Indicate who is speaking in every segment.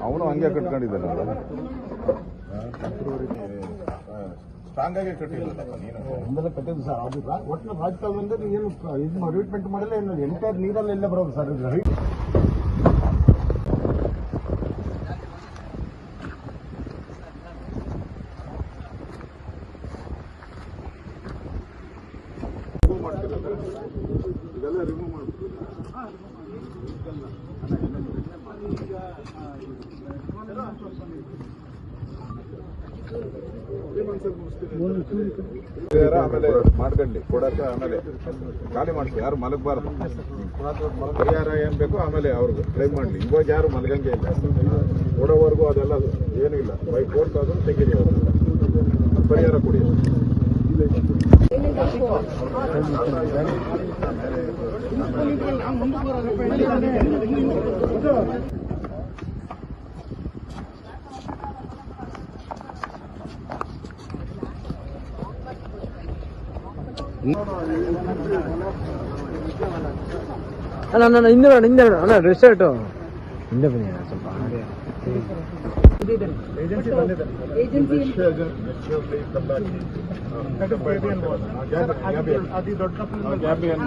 Speaker 1: ಅವನು ಹಂಗೆ ಕಟ್ಕೊಂಡಿದ್ದಾನೆ ಸ್ಟ್ರಾಂಗ್ ಆಗಿ ಕಟ್ಟಿಲ್ಲ
Speaker 2: ಕಟ್ಟಿದ್ದು ಸರ್. ಅದು ಒಟ್ಟು ರಾಜಕಾಲದಿಂದ ಏನು ಇದು ಟ್ರೀಟ್ಮೆಂಟ್ ಮಾಡಲ್ಲ ಏನು ಎಂಟೈರ್ ನೀರಲ್ಲೆಲ್ಲ ಬರೋದು ಸರ್.
Speaker 1: ಇದೆಲ್ಲ ರಿಮೂವ್ ಮಾಡ್ತೀವಿ. ಆಮೇಲೆ ಮಾಡ್ಕೊಂಡ್ಲಿ ಕೊಡಕ ಆಮೇಲೆ ಖಾಲಿ ಮಾಡಿಸಿ ಯಾರು ಮಲಗಬಾರ್ದು. ಪರಿಹಾರ ಏನ್ ಬೇಕು ಆಮೇಲೆ ಅವ್ರಿಗೆ ಕ್ಲೈಮ್ ಮಾಡ್ಲಿ. ಇವಾಗ ಯಾರು ಮಲಗಂಗೆ ಇಲ್ಲ. ಕೊಡೋವರೆಗೂ ಅದೆಲ್ಲ ಏನೂ ಇಲ್ಲ. ಬೈ ಕೋರ್ಟ್ ಆದ್ರೂ ತೆಗೀರಿ ಪರಿಹಾರ ಕೊಡಿ.
Speaker 3: ಅಣ್ಣ ಹಿಂದೆ ಅಣ್ಣ ರೆಸ್ಟಾರ್ಟು ಹಿಂದೆ ಬನ್ನಿ ಸ್ವಲ್ಪ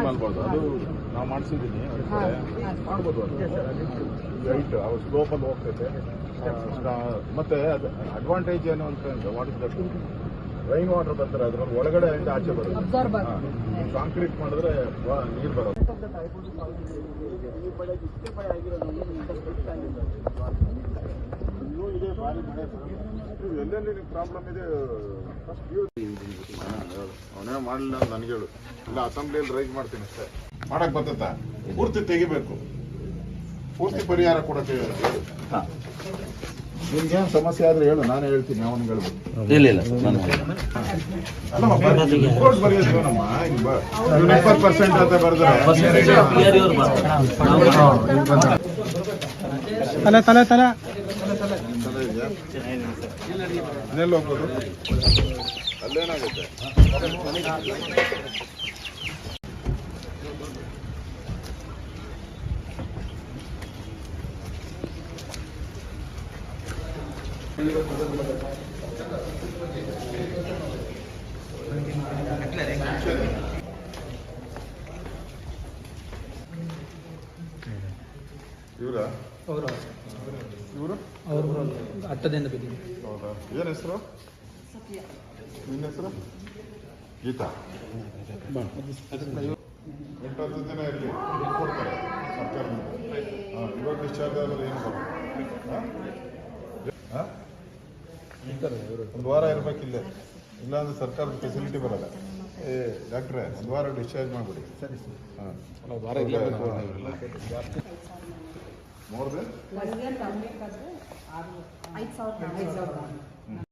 Speaker 1: ಮಾಡ್ಬೋದು. ಅದು ನಾವು ಮಾಡಿಸಿದ್ದೀನಿ ಮಾಡ್ಬೋದು. ರೈಟ್ ಅವ್ರ ಸ್ಲೋಪಲ್ಲಿ ಹೋಗ್ತೈತೆ. ಮತ್ತೆ ಅದು ಅಡ್ವಾಂಟೇಜ್ ಏನು ಅಂತ what is that rain water ಬರ್ತಾರೆ ಅದ್ರಲ್ಲಿ ಒಳಗಡೆ ಆಚೆ ಬರುತ್ತೆ. ಕಾಂಕ್ರೀಟ್ ಮಾಡಿದ್ರೆ ನೀರು ಬರೋದು. ಎಲ್ಲೆಲ್ಲಿ ಪ್ರಾಬ್ಲಮ್ ಇದೆ ಅವನೇ ಮಾಡಲಿಲ್ಲ ಅಂತ ನನಗೆ ಹೇಳು. ಇಲ್ಲ ಅಸೆಂಬ್ಲಿಯಲ್ಲಿ ರೈಸ್ ಮಾಡ್ತೀನಿ ಅಷ್ಟೇ. ಮಾಡಕ್ ಬರ್ತೈತ ಪೂರ್ತಿ ತೆಗಿಬೇಕು. ಪೂರ್ತಿ ಪರಿಹಾರ ಕೊಡಕ್ಕೆ ನಿನ್ಗೇನು ಸಮಸ್ಯೆ ಆದ್ರೆ ಹೇಳು, ನಾನೇ ಹೇಳ್ತೀನಿ. ಅವನಿಗೆ ಹೇಳ್ಬೇಕು. ಕೋರ್ಟ್ ಬರೆಯೋದೇನಮ್ಮ 20% ಅಂತ ಬರೆದ್ರೆ ಇನ್ನೆಲ್ಲ ಹೋಗ್ಬೋದು. ಅಲ್ಲೇನಾಗುತ್ತೆ ಇವರು
Speaker 3: ಅಟ್ಟದಿಂದ ಬಿದ್ದೀನಿ.
Speaker 1: ಹೌದಾ? ಏನು ಹೆಸರು? ನಿನ್ನ ಹೆಸರು? ಗೀತಾ. 8-10 ದಿನ ಇರಲಿ ಕೊಡ್ತಾರೆ ಸರ್ಕಾರದಿಂದ. ಇವಾಗ ಡಿಸ್ಚಾರ್ಜ್ ಆದ್ರೆ ಏನು ಒಂದು ವಾರ ಇರ್ಬೇಕಿಲ್ಲ. ಇಲ್ಲಾಂದ್ರೆ ಸರ್ಕಾರದ ಫೆಸಿಲಿಟಿ ಬರಲ್ಲ. ಡಾಕ್ಟ್ರೆ ಒಂದು ವಾರ ಡಿಸ್ಚಾರ್ಜ್ ಮಾಡಿಬಿಡಿ. ಸರಿ ಸರ್. ಹಾಂ ವಾರ ಮೋರ್ ದೆನ್
Speaker 4: 5,000